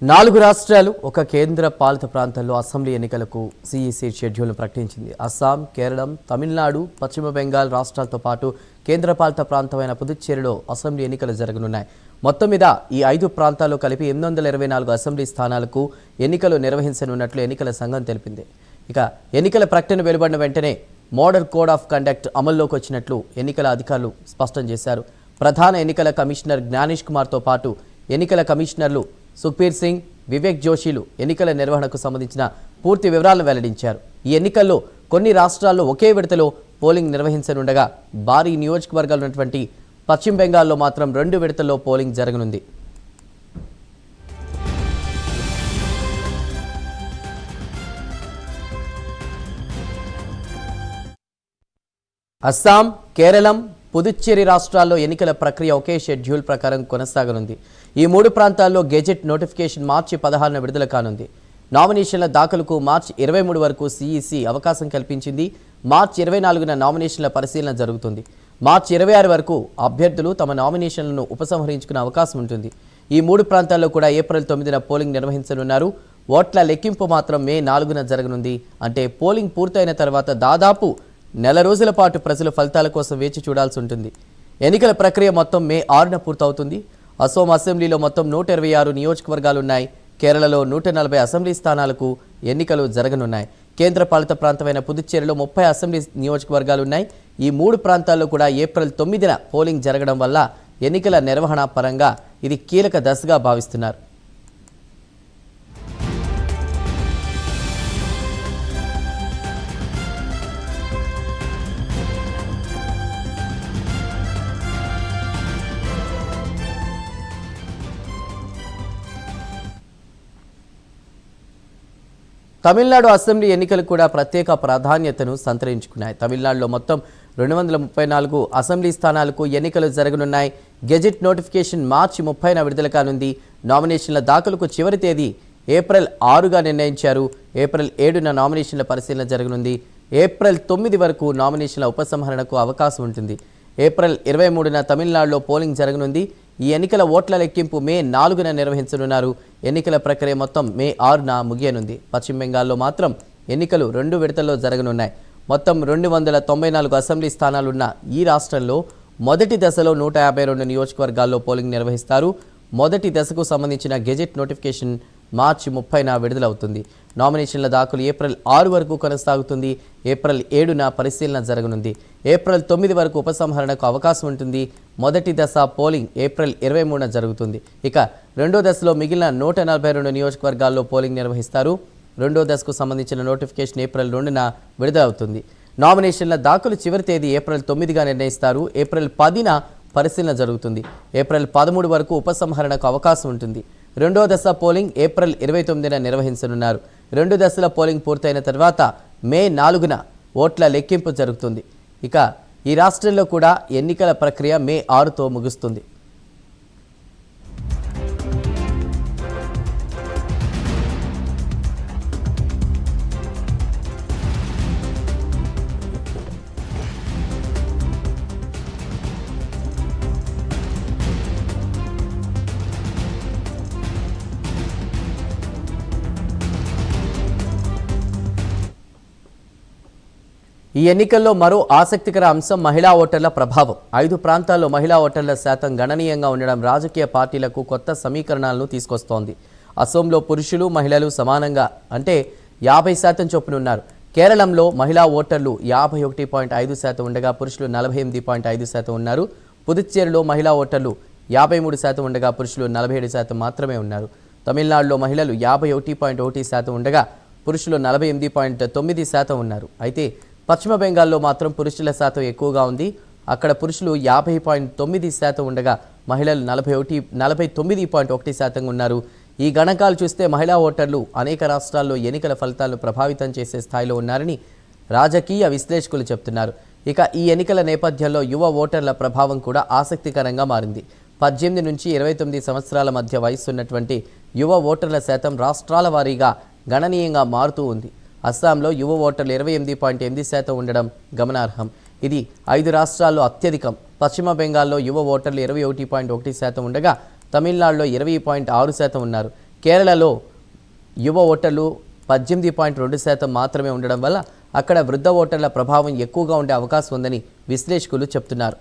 4 రాష్ట్రాలు ఒక కేంద్ర పాలిత ప్రాంతాల్లో అసెంబ్లీ ఎన్నికలకు సిఈసి షెడ్యూల్ను ప్రకటించింది. అస్సాం, కేరళం, తమిళనాడు, పశ్చిమ బెంగాల్ రాష్ట్రాలతో పాటు కేంద్ర పాలిత ప్రాంతమైన పుదుచ్చేరిలో అసెంబ్లీ ఎన్నికలు జరగనున్నాయి. మొత్తం మీద ఈ 5 ప్రాంతాల్లో కలిపి 824 అసెంబ్లీ స్థానాలకు ఎన్నికలు నిర్వహించనున్నట్లు ఎన్నికల సంఘం తెలిపింది. ఇక ఎన్నికల ప్రకటన వెలువడిన వెంటనే మోడల్ కోడ్ ఆఫ్ కండక్ట్ అమల్లోకి వచ్చినట్లు ఎన్నికల అధికారులు స్పష్టం చేశారు. ప్రధాన ఎన్నికల కమిషనర్ జ్ఞానేష్ కుమార్తో పాటు ఎన్నికల కమిషనర్లు సుఖ్బీర్ సింగ్, వివేక్ జోషిలు ఎన్నికల నిర్వహణకు సంబంధించిన పూర్తి వివరాలను వెల్లడించారు. ఈ ఎన్నికల్లో కొన్ని రాష్ట్రాల్లో ఒకే విడతలో పోలింగ్ నిర్వహించనుండగా భారీ నియోజకవర్గాలు ఉన్నటువంటి పశ్చిమ బెంగాల్లో మాత్రం 2 విడతల్లో పోలింగ్ జరగనుంది. అస్సాం, కేరళం, పుదుచ్చేరి రాష్ట్రాల్లో ఎన్నికల ప్రక్రియ ఒకే షెడ్యూల్ ప్రకారం కొనసాగనుంది. ఈ 3 ప్రాంతాల్లో గెజెట్ నోటిఫికేషన్ మార్చి 16న విడుదల కానుంది. నామినేషన్ల దాఖలుకు మార్చి 23 వరకు సిఈసి అవకాశం కల్పించింది. మార్చి 24న నామినేషన్ల పరిశీలన జరుగుతుంది. మార్చి 26 వరకు అభ్యర్థులు తమ నామినేషన్లను ఉపసంహరించుకునే అవకాశం ఉంటుంది. ఈ 3 ప్రాంతాల్లో కూడా ఏప్రిల్ 9న పోలింగ్ నిర్వహించనున్నారు. ఓట్ల లెక్కింపు మాత్రం మే 4న జరగనుంది. అంటే పోలింగ్ పూర్తయిన తర్వాత దాదాపు నెల రోజుల పాటు ప్రజలు ఫలితాల కోసం వేచి చూడాల్సి ఉంటుంది. ఎన్నికల ప్రక్రియ మొత్తం మే 6న పూర్తవుతుంది. అసోం అసెంబ్లీలో మొత్తం 126 నియోజకవర్గాలున్నాయి. కేరళలో 140 అసెంబ్లీ స్థానాలకు ఎన్నికలు జరగనున్నాయి. కేంద్ర పాలిత ప్రాంతమైన పుదుచ్చేరిలో 30 అసెంబ్లీ నియోజకవర్గాలున్నాయి. ఈ 3 ప్రాంతాల్లో కూడా ఏప్రిల్ 9న పోలింగ్ జరగడం వల్ల ఎన్నికల నిర్వహణ పరంగా ఇది కీలక దశగా భావిస్తున్నారు. తమిళనాడు అసెంబ్లీ ఎన్నికలు కూడా ప్రత్యేక ప్రాధాన్యతను సంతరించుకున్నాయి. తమిళనాడులో మొత్తం 234 అసెంబ్లీ స్థానాలకు ఎన్నికలు జరగనున్నాయి. గెజెట్ నోటిఫికేషన్ మార్చి 30న విడుదల కానుంది. నామినేషన్ల దాఖలుకు చివరి తేదీ ఏప్రిల్ 6గా నిర్ణయించారు. ఏప్రిల్ 7న నామినేషన్ల పరిశీలన జరగనుంది. ఏప్రిల్ 9 వరకు నామినేషన్ల ఉపసంహరణకు అవకాశం ఉంటుంది. ఏప్రిల్ 23న తమిళనాడులో పోలింగ్ జరగనుంది. ఈ ఎన్నికల ఓట్ల లెక్కింపు మే 4న నిర్వహించనున్నారు. ఎన్నికల ప్రక్రియ మొత్తం మే 6న ముగియనుంది. పశ్చిమ బెంగాల్లో మాత్రం ఎన్నికలు 2 విడతల్లో జరగనున్నాయి. మొత్తం 294 అసెంబ్లీ స్థానాలున్న ఈ రాష్ట్రంలో మొదటి దశలో 152 నియోజకవర్గాల్లో పోలింగ్ నిర్వహిస్తారు. మొదటి దశకు సంబంధించిన గెజెట్ నోటిఫికేషన్ మార్చి 30న విడుదలవుతుంది. నామినేషన్ల దాఖలు ఏప్రిల్ 6 వరకు కొనసాగుతుంది. ఏప్రిల్ 7న పరిశీలన జరగనుంది. ఏప్రిల్ 9 వరకు ఉపసంహరణకు అవకాశం ఉంటుంది. మొదటి దశ పోలింగ్ ఏప్రిల్ 23న జరుగుతుంది. ఇక రెండో దశలో మిగిలిన 142 నియోజకవర్గాల్లో పోలింగ్ నిర్వహిస్తారు. రెండో దశకు సంబంధించిన నోటిఫికేషన్ ఏప్రిల్ 2న విడుదలవుతుంది. నామినేషన్ల దాఖలు చివరి తేదీ ఏప్రిల్ 9గా నిర్ణయిస్తారు. ఏప్రిల్ 10న పరిశీలన జరుగుతుంది. ఏప్రిల్ 13 వరకు ఉపసంహరణకు అవకాశం ఉంటుంది. రెండో దశ పోలింగ్ ఏప్రిల్ 29న నిర్వహించనున్నారు. 2 దశల పోలింగ్ పూర్తయిన తర్వాత మే 4న ఓట్ల లెక్కింపు జరుగుతుంది. ఇక ఈ రాష్ట్రంలో కూడా ఎన్నికల ప్రక్రియ మే 6తో ముగుస్తుంది. ఈ ఎన్నికల్లో మరో ఆసక్తికర అంశం మహిళా ఓటర్ల ప్రభావం. 5 ప్రాంతాల్లో మహిళా ఓటర్ల శాతం గణనీయంగా ఉండడం రాజకీయ పార్టీలకు కొత్త సమీకరణాలను తీసుకొస్తోంది. అసోంలో పురుషులు, మహిళలు సమానంగా అంటే 50% చొప్పున ఉన్నారు. కేరళంలో మహిళా ఓటర్లు 51.5% ఉండగా పురుషులు 48.5% ఉన్నారు. పుదుచ్చేరిలో మహిళా ఓటర్లు 53% ఉండగా పురుషులు 47% మాత్రమే ఉన్నారు. తమిళనాడులో మహిళలు 51.1% ఉండగా పురుషులు 48.9% ఉన్నారు. అయితే పశ్చిమ బెంగాల్లో మాత్రం పురుషుల శాతం ఎక్కువగా ఉంది. అక్కడ పురుషులు 50.9% ఉండగా మహిళలు 49.1% ఉన్నారు. ఈ గణాంకాలు చూస్తే మహిళా ఓటర్లు అనేక రాష్ట్రాల్లో ఎన్నికల ఫలితాలను ప్రభావితం చేసే స్థాయిలో ఉన్నారని రాజకీయ విశ్లేషకులు చెబుతున్నారు. ఇక ఈ ఎన్నికల నేపథ్యంలో యువ ఓటర్ల ప్రభావం కూడా ఆసక్తికరంగా మారింది. 18 నుంచి 29 సంవత్సరాల మధ్య వయసున్నటువంటి యువ ఓటర్ల శాతం రాష్ట్రాల వారీగా గణనీయంగా మారుతూ ఉంది. అస్సాంలో యువ ఓటర్లు 28.8% ఉండడం గమనార్హం. ఇది 5 రాష్ట్రాల్లో అత్యధికం. పశ్చిమ బెంగాల్లో యువ ఓటర్లు 21.1% ఉండగా తమిళనాడులో 20.6% ఉన్నారు. కేరళలో యువ ఓటర్లు 18.2% మాత్రమే ఉండడం వల్ల అక్కడ వృద్ధ ఓటర్ల ప్రభావం ఎక్కువగా ఉండే అవకాశం ఉందని విశ్లేషకులు చెప్తున్నారు.